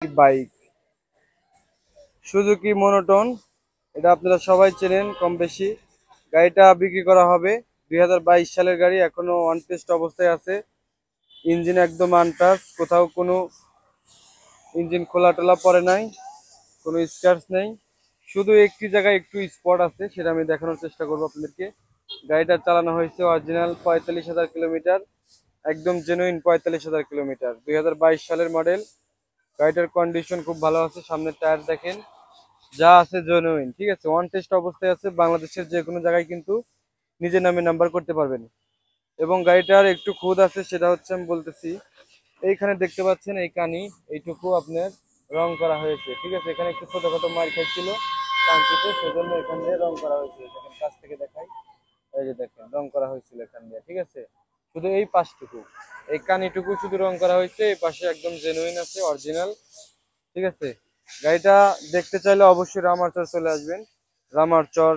Bike Suzuki monotone, এটা আপনারা সবাই চেনেন কম বেশি। গাড়িটা বিক্রি করা হবে, 2022 সালের গাড়ি, এখনো ওয়ান টেস্ট অবস্থায় আছে। ইঞ্জিন একদম আনটাচ, কোথাও কোনো ইঞ্জিন খোলা টোলা পড়ে নাই, কোনো স্ক্র্যাচ নেই। শুধু একটি জায়গায় একটু স্পট আছে, সেটা আমি দেখানোর চেষ্টা করবো আপনাদেরকে। গাড়িটা চালানো হয়েছে অরিজিনাল 45,000 কিলোমিটার, একদম জেনুইন 45,000 কিলোমিটার, 2022 সালের মডেল। গাড়িটার কন্ডিশন খুব ভালো আছে, সামনের টায়ার দেখেন, যা আছে জেনুইন, ঠিক আছে, ওয়ান টেস্ট অবস্থায় আছে। বাংলাদেশের যে কোনো জায়গায় কিন্তু নিজের নামে নাম্বার করতে পারবেন। এবং গাড়িটার একটু খুঁত আছে, সেটা হচ্ছে আমি বলতেছি, এইখানে দেখতে পাচ্ছেন এই কানি, এইটুকু আপনার রং করা হয়েছে, ঠিক আছে। এখানে একটু ছোটখাটো মার খাইছিল কাঞ্চিতে, সেজন্য এখান দিয়ে রং করা হয়েছে। দেখেন কাছ থেকে দেখাই, এই যে দেখেন রং করা হয়েছিল এখান দিয়ে, ঠিক আছে। শুধু এই পাশটুকু, এই কানিটুকু শুধু রং করা হয়েছে, এই পাশে একদম জেনুইন আছে, অরিজিনাল, ঠিক আছে। গাড়িটা দেখতে চাইলে অবশ্যই রামারচর চলে আসবেন। রামারচর,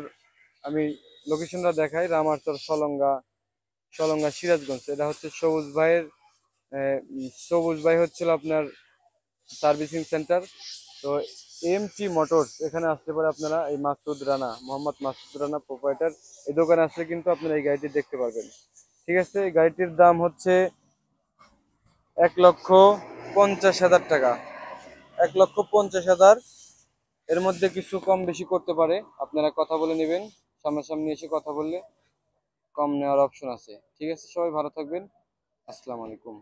আমি লোকেশনটা দেখাই, রামারচর সলঙ্গা, সলঙ্গা সিরাজগঞ্জ। এটা হচ্ছে সবুজ ভাইয়ের, সবুজ ভাই হচ্ছিল আপনার সার্ভিসিং সেন্টার। তো এমটি মোটরস, এখানে আসতে পারে আপনারা। এই মাসুদ রানা, মোহাম্মদ মাসুদ রানা প্রোপাইটার, এই দোকানে আসলে কিন্তু আপনারা এই গাড়িটি দেখতে পারবেন, ঠিক আছে। এই গাড়িটির দাম হচ্ছে 1,50,000 টাকা, 1,50,000। এর মধ্যে কিছু কম বেশি করতে পারে, আপনারা কথা বলে নেবেন। সামনাসামনি এসে কথা বললে কম নেওয়ার অপশন আছে, ঠিক আছে। সবাই ভালো থাকবেন, আসসালামু আলাইকুম।